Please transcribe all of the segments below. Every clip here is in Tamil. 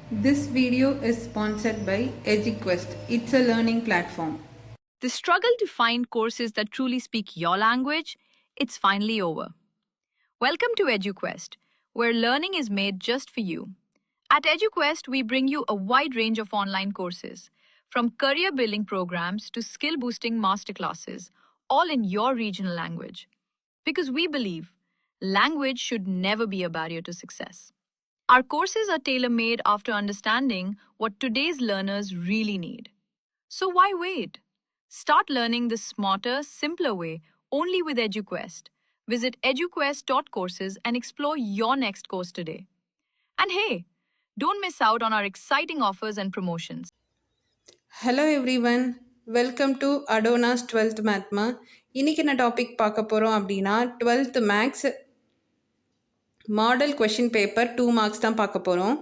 This video is sponsored by EduQuest. It's a learning platform. The struggle to find courses that truly speak your language, it's finally over. Welcome to EduQuest, where learning is made just for you. At EduQuest, we bring you a wide range of online courses, from career building programs to skill boosting masterclasses, all in your regional language. Because we believe language should never be a barrier to success. Our courses are tailor made after understanding what today's learners really need. So why wait? Start learning the smarter, simpler way only with EduQuest. Visit eduquest.courses and explore your next course today. And hey, don't miss out on our exciting offers and promotions. Hello everyone. Welcome to Adona's 12th Mathma. இன்னைக்கு என்ன டாபிக் பார்க்க போகிறோம் அப்படின்னா 12th maths model question paper 2 marks தான் பார்க்க போகிறோம்.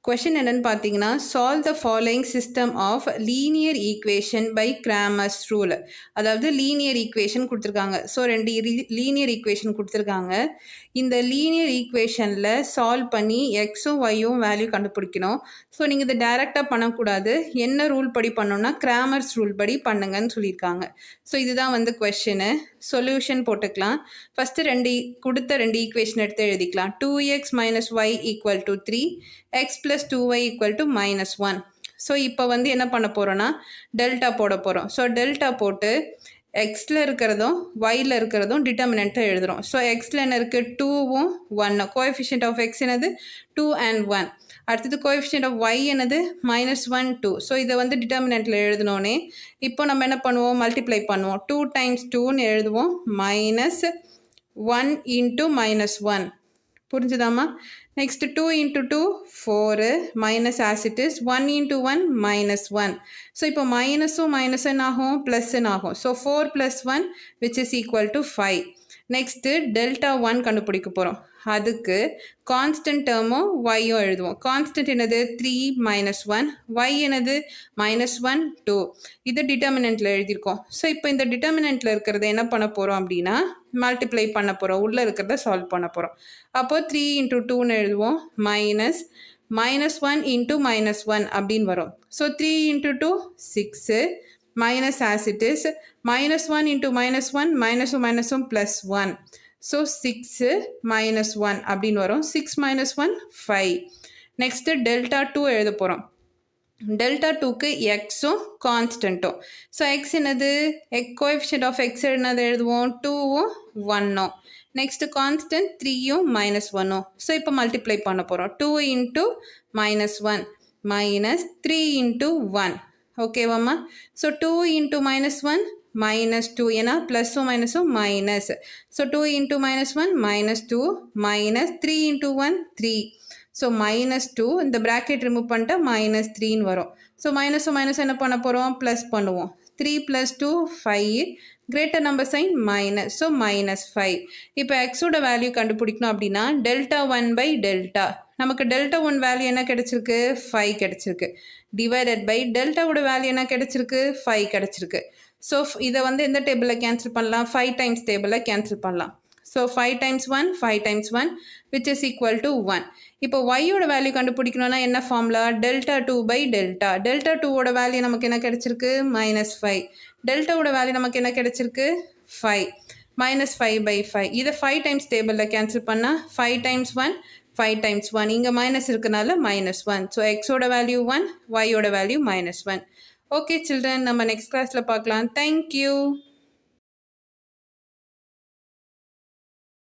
கொஷின் என்னன்னு பார்த்தீங்கன்னா, solve the following system of linear equation by Cramer's rule. அதாவது லீனியர் ஈக்குவேஷன் கொடுத்துருக்காங்க. ஸோ 2 லீனியர் ஈக்குவேஷன் கொடுத்துருக்காங்க. இந்த லீனியர் ஈக்குவேஷனில் சால்வ் பண்ணி எக்ஸும் ஒய்யும் வேல்யூ கண்டுபிடிக்கணும். ஸோ நீங்கள் இதை டைரெக்டாக பண்ணக்கூடாது. என்ன ரூல் படி பண்ணோன்னா கிராமர்ஸ் ரூல் படி பண்ணுங்கன்னு சொல்லியிருக்காங்க. ஸோ இதுதான் வந்து கொஷினு. சொல்யூஷன் போட்டுக்கலாம். ஃபஸ்ட்டு கொடுத்த ரெண்டு ஈக்குவேஷன் எடுத்து எழுதிக்கலாம். 2x minus y equal to 3, x plus 2y equal to -1. So இப்போ வந்து என்ன பண்ண போகிறோன்னா டெல்டா போட போகிறோம். ஸோ டெல்டா போட்டு எக்ஸில் இருக்கிறதும் ஒயில் இருக்கிறதும் டிட்டர்மினண்ட்டை எழுதுகிறோம். ஸோ எக்ஸில் என்ன இருக்குது, 2வும் 1. கோஎஃபிஷியன்ட் ஆஃப் எக்ஸ் என்னது 2 and 1. அடுத்தது கோஎஃபிஷியன்ட் ஆஃப் ஒய் என்னது -1 2. ஸோ இதை வந்து டிட்டர்மினண்ட்டில் எழுதினோன்னே இப்போ நம்ம என்ன பண்ணுவோம், மல்டிப்ளை பண்ணுவோம். 2 டைம்ஸ் 2ன்னு எழுதுவோம். -1 இன்ட்டு -1. புரிஞ்சுதாம்மா? Next 2 into 2 4 minus as it is 1 into 1 -1. So இப்போ மைனஸும் மைனஸ்ன்னு ஆகும், ப்ளஸ்ன்னு ஆகும். So 4 + 1 which is equal to 5. Next delta 1 கண்டுபிடிக்க போகிறோம். அதுக்கு கான்ஸ்டன்ட் டேர்மும் ஒய்யும் எழுதுவோம். கான்ஸ்டன்ட் என்னது 3 - 1, ஒய் என்னது -1 2. இது டிட்டர்மினண்ட்டில் எழுதியிருக்கோம். ஸோ இப்போ இந்த டிட்டர்மினண்ட்டில் இருக்கிறத என்ன பண்ண போகிறோம் அப்படின்னா மல்டிப்ளை பண்ண போகிறோம். உள்ளே இருக்கிறத சால்வ் பண்ண போகிறோம். அப்போது 3 இன்ட்டு 2ன்னு எழுதுவோம். -1 இன்ட்டு -1 அப்படின்னு வரும். So 3 into 2 6 minus as it is -1 into -1 மைனஸும் மைனஸும் +1. ஸோ 6 -1 அப்படின்னு வரும். 6 - 1 5. நெக்ஸ்ட்டு டெல்டா 2 எழுத போகிறோம். டெல்டா 2க்கு எக்ஸும் கான்ஸ்டன்ட்டும். ஸோ எக்ஸ் என்னது கோஎஃபிஷியன்ட் ஆஃப் எக்ஸ் என்னது எழுதுவோம் 2வும் 1. நெக்ஸ்ட்டு கான்ஸ்டன்ட் 3யும் -1. ஸோ இப்போ மல்டிப்ளை பண்ண போகிறோம். 2 இன்ட்டு -1 -3 இன்ட்டு 1. ஓகேவாம்மா? So 2 into -1 -2. ஏன்னா ப்ளஸ்ஸும் மைனஸும் minus. So 2 into -1 -2 -3 into 1 3. So -2 இந்த ப்ராக்கெட் ரிமூவ் பண்ணிட்டா -3ன்னு வரும். ஸோ மைனஸும் மைனஸ் என்ன பண்ண போகிறோம், ப்ளஸ் பண்ணுவோம். 3 + 2 5. Greater number sign minus. So -5. இப்போ எக்ஸோட வேல்யூ கண்டுபிடிக்கணும் அப்படின்னா டெல்டா 1 பை டெல்டா. நமக்கு டெல்டா 1 வேல்யூ என்ன கிடச்சிருக்கு 5 கிடச்சிருக்கு. டிவைடட் பை டெல்டாவோட வேல்யூ என்ன கிடச்சிருக்கு 5 கிடச்சிருக்கு. ஸோ இதை வந்து எந்த டேபிளில் கேன்சல் பண்ணலாம், 5 டைம்ஸ் டேபிளில் கேன்சல் பண்ணலாம். So 5 times 1 5 times 1 which is equal to 1. இப்போ ஒய்யோட வேல்யூ கண்டுபிடிக்கணும்னா என்ன formula, delta 2 by delta. Delta 2வோட வேல்யூ நமக்கு என்ன கிடச்சிருக்கு -5. டெல்டாவோட வேல்யூ நமக்கு என்ன கிடச்சிருக்கு 5. -5 பை 5. இதை 5 டைம்ஸ் டேபிளில் கேன்சல் பண்ணால் 5 டைம்ஸ் 1 5 டைம்ஸ் 1. இங்கே மைனஸ் இருக்கனால -1. ஸோ எக்ஸோட வேல்யூ 1, ஒய்யோட வேல்யூ -1. ஓகே சில்ட்ரன், நம்ம நெக்ஸ்ட் கிளாஸில் பார்க்கலாம். தேங்க்யூ.